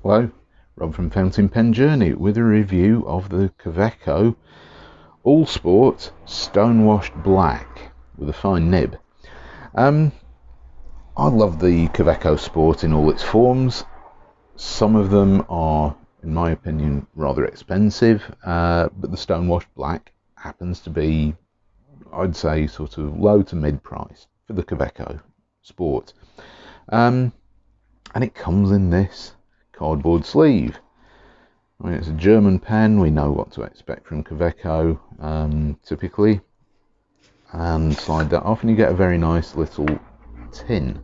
Hello, Rob from Fountain Pen Journey with a review of the Kaweco AL-Sport Stonewashed Black with a fine nib. I love the Kaweco Sport in all its forms. Some of them are, in my opinion, rather expensive, but the Stonewashed Black happens to be, I'd say, sort of low to mid price for the Kaweco Sport. And it comes in this cardboard sleeve. I mean, it's a German pen, we know what to expect from Kaweco typically, and slide that off and you get a very nice little tin.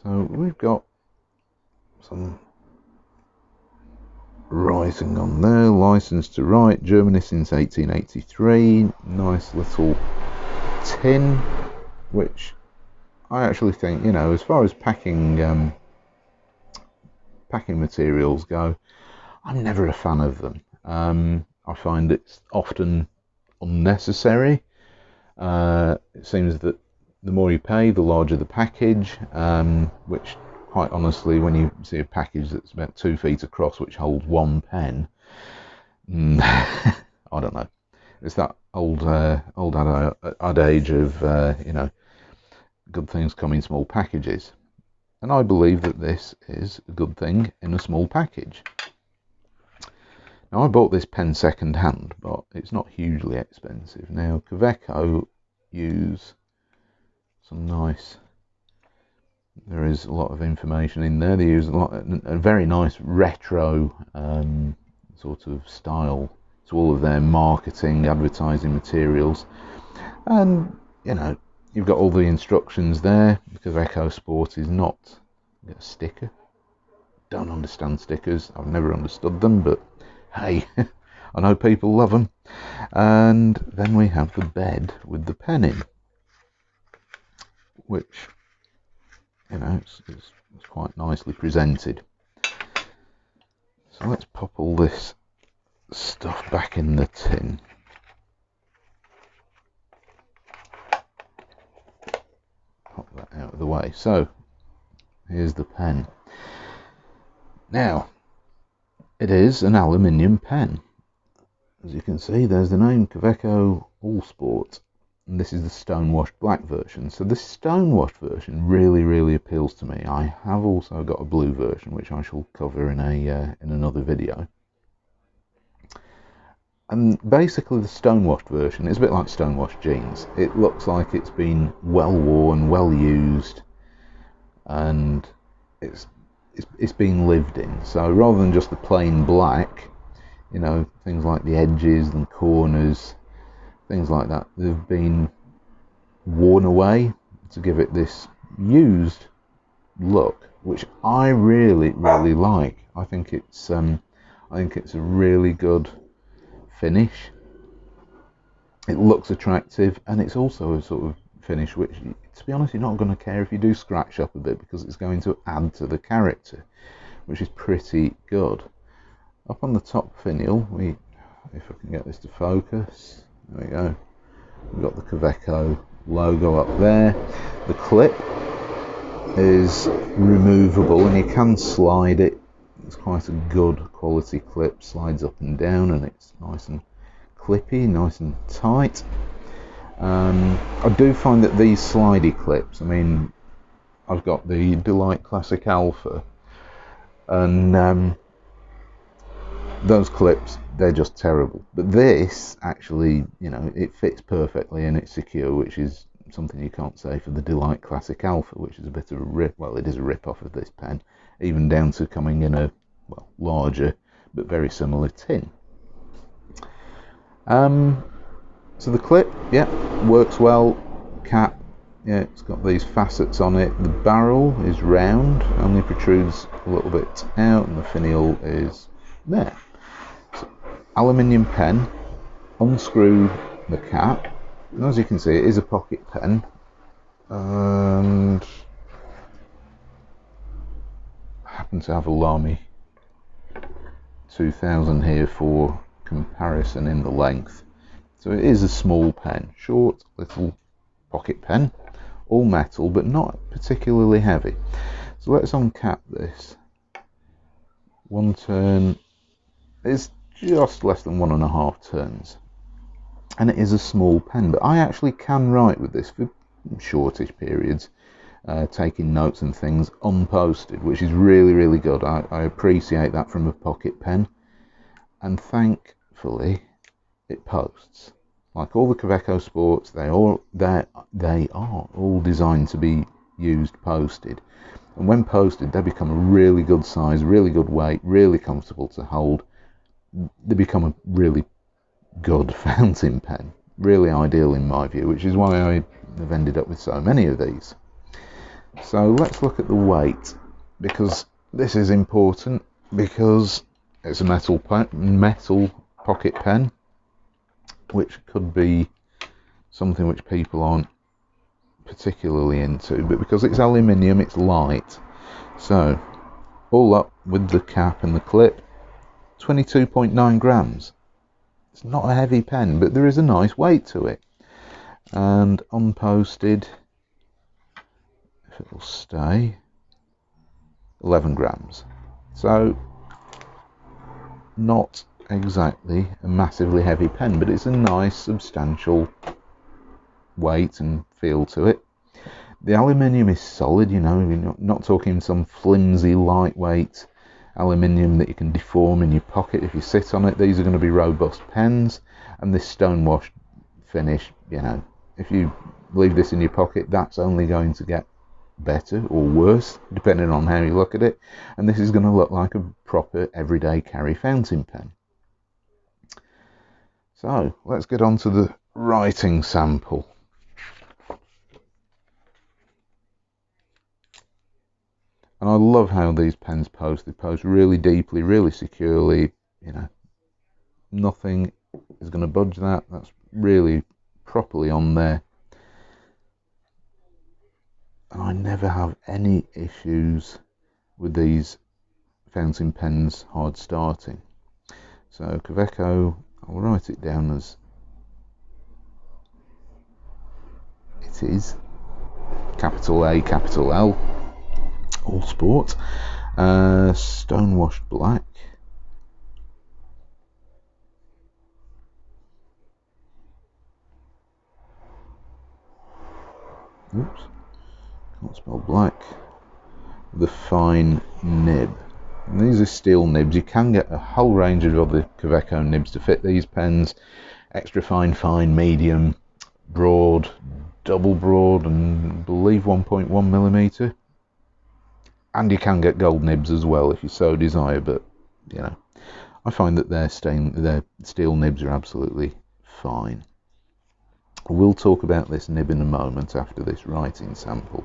So we've got some writing on there, licensed to write, Germany since 1883, nice little tin, which I actually think, you know, as far as packing materials go, I'm never a fan of them. I find it's often unnecessary. It seems that the more you pay, the larger the package, which quite honestly, when you see a package that's about 2 feet across which holds one pen, I don't know. It's that old adage of, you know, good things come in small packages. And I believe that this is a good thing in a small package. Now, I bought this pen second hand, but it's not hugely expensive. Now, Kaweco use some nice, there is a lot of information in there. They use a very nice retro sort of style to all of their marketing, advertising materials. And, you know, you've got all the instructions there, because Kaweco Sport is not a sticker. Don't understand stickers. I've never understood them, but hey, I know people love them. And then we have the bed with the pen in, which, you know, it's quite nicely presented. So let's pop all this stuff back in the tin. Pop that out of the way. So here's the pen. Now, it is an aluminium pen. As you can see, there's the name Kaweco AL-Sport, and this is the Stonewashed Black version. So this Stonewashed version really appeals to me. I have also got a blue version, which I shall cover in another video. And basically, the Stonewashed version is a bit like Stonewashed jeans. It looks like it's been well worn, well used, and it's being lived in. So rather than just the plain black, you know, things like the edges and corners, things like that, they've been worn away to give it this used look, which I really like. I think it's a really good finish. It looks attractive, and it's also a sort of finish which, to be honest, you're not going to care if you do scratch up a bit, because it's going to add to the character, which is pretty good. Up on the top finial, if I can get this to focus, there we go. We've got the Kaweco logo up there. The clip is removable, and you can slide it. It's quite a good quality clip, slides up and down, and it's nice and clippy, nice and tight. I do find that these slidey clips, I mean, I've got the Delight Classic Alpha, and those clips, they're just terrible. But this actually, you know, it fits perfectly and it's secure, which is something you can't say for the Delight Classic Alpha, which is a bit of a rip. Well, it is a rip off of this pen, even down to coming in a, well, larger but very similar tin. So the clip, yeah, works well. Cap, yeah, it's got these facets on it. The barrel is round, only protrudes a little bit out, and the finial is there. So, aluminium pen. Unscrew the cap, and as you can see, it is a pocket pen, and I happen to have a Lamy 2000 here for comparison in the length. So it is a small pen, short little pocket pen, all metal but not particularly heavy. So let's uncap this One turn is just less than 1.5 turns, and it is a small pen, but I actually can write with this for shortish periods, taking notes and things unposted, which is really good. I appreciate that from a pocket pen, and thankfully it posts. Like all the Kaweco Sports, they are all designed to be used posted, and when posted they become a really good size, really good weight, really comfortable to hold. They become a really good fountain pen, really ideal in my view, which is why I have ended up with so many of these. So let's look at the weight, because this is important, because it's a metal pocket pen, which could be something which people aren't particularly into, but because it's aluminium, it's light. So all up with the cap and the clip, 22.9 grams. It's not a heavy pen, but there is a nice weight to it. And unposted, if it will stay, 11 grams. So not exactly a massively heavy pen, but it's a nice substantial weight and feel to it. The aluminium is solid, you know, you're not talking some flimsy lightweight aluminium that you can deform in your pocket if you sit on it. These are going to be robust pens, and this stonewashed finish, you know, if you leave this in your pocket, that's only going to get better or worse depending on how you look at it, and this is going to look like a proper everyday carry fountain pen. So let's get on to the writing sample. And I love how these pens post. They post really deeply, really securely, you know, nothing is going to budge that. That's really properly on there. And I never have any issues with these fountain pens hard starting. So Kaweco, I'll write it down as it is, capital A, capital L, all sport, Stonewashed Black. Oops, can't spell black. The fine nib. And these are steel nibs. You can get a whole range of other Kaweco nibs to fit these pens. Extra fine, fine, medium, broad, double broad, and I believe 1.1 millimeter. And you can get gold nibs as well if you so desire, but you know, I find that their steel nibs are absolutely fine. We'll talk about this nib in a moment after this writing sample.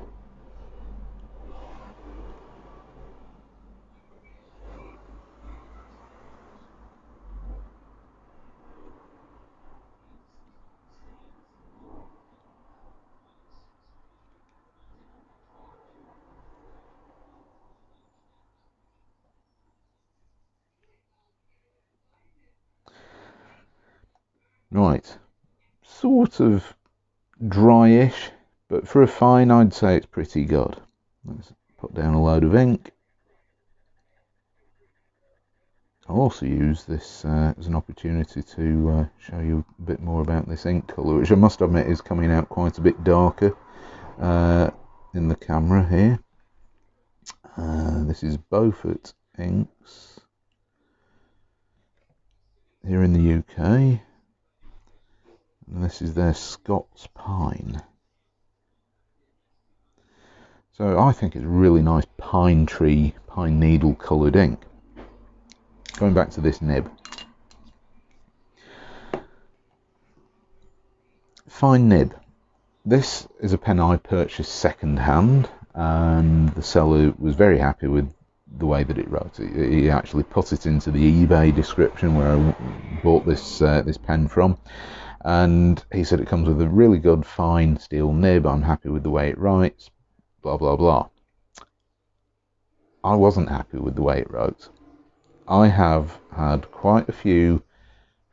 Right, sort of dryish, but for a fine I'd say it's pretty good. Let's put down a load of ink. I'll also use this as an opportunity to show you a bit more about this ink colour, which I must admit is coming out quite a bit darker in the camera here. This is Beaufort Inks here in the UK. And this is their Scots Pine. So I think it's really nice pine tree, pine needle coloured ink. Going back to this nib. Fine nib. This is a pen I purchased second hand, and the seller was very happy with the way that it wrote it. He actually put it into the eBay description where I bought this pen from. And he said it comes with a really good fine steel nib. I'm happy with the way it writes, blah blah blah. I wasn't happy with the way it wrote. I have had quite a few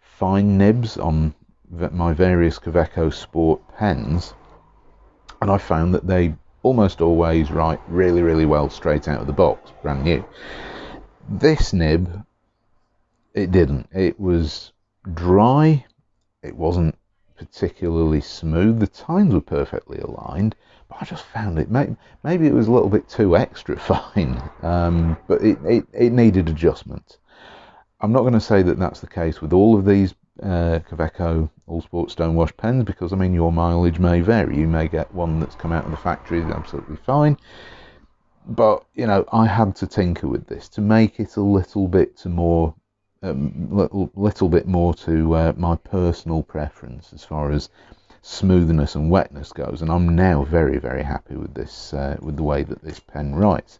fine nibs on my various Kaweco Sport pens, and I found that they almost always write really well straight out of the box, brand new. This nib, it didn't. It was dry. It wasn't particularly smooth. The tines were perfectly aligned, but I just found it, maybe it was a little bit too extra fine, but it needed adjustment. I'm not going to say that that's the case with all of these Kaweco AL-Sport Stonewashed pens, because I mean your mileage may vary. You may get one that's come out of the factory absolutely fine, but you know, I had to tinker with this to make it a little bit more little bit more to my personal preference as far as smoothness and wetness goes, and I'm now very, very happy with this, with the way that this pen writes.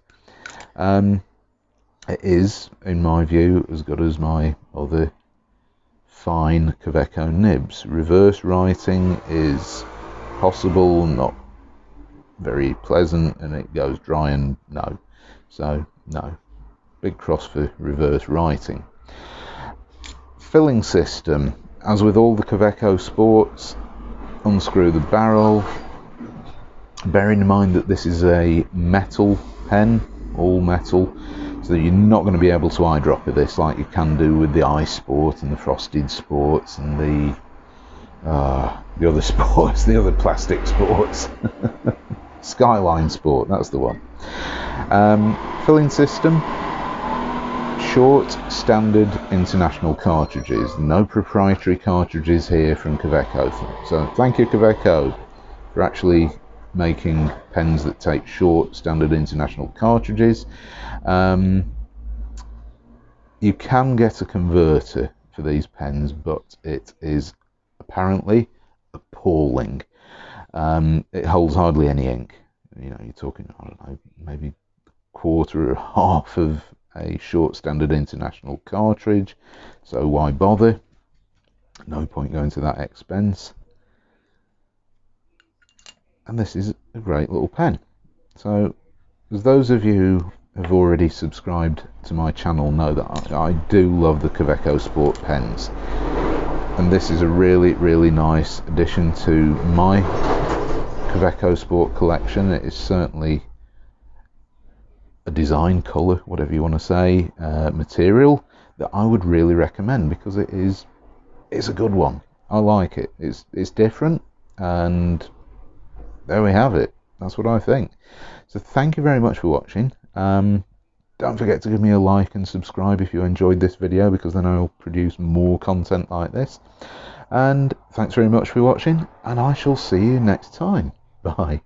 It is, in my view, as good as my other fine Kaweco nibs. Reverse writing is possible, not very pleasant, and it goes dry and no. So no, big cross for reverse writing. Filling system, as with all the Kaweco Sports, unscrew the barrel, bearing in mind that this is a metal pen, all metal, so you're not going to be able to eyedropper this like you can do with the Ice Sport and the Frosted Sports and the other sports, the other plastic sports. Skyline Sport, that's the one. Filling system, short standard international cartridges, no proprietary cartridges here from Kaweco. So thank you, Kaweco, for actually making pens that take short standard international cartridges. You can get a converter for these pens, but it is apparently appalling. It holds hardly any ink. You know, you're talking, I don't know, maybe quarter or half of a short standard international cartridge, so why bother? No point going to that expense. And this is a great little pen. So as those of you who have already subscribed to my channel know that I do love the Kaweco Sport pens, and this is a really, really nice addition to my Kaweco Sport collection. It is certainly a design, colour, whatever you want to say, material that I would really recommend, because it's a good one. I like it. It's different, and there we have it. That's what I think. So thank you very much for watching. Don't forget to give me a like and subscribe if you enjoyed this video, because then I'll produce more content like this. And thanks very much for watching, and I shall see you next time. Bye.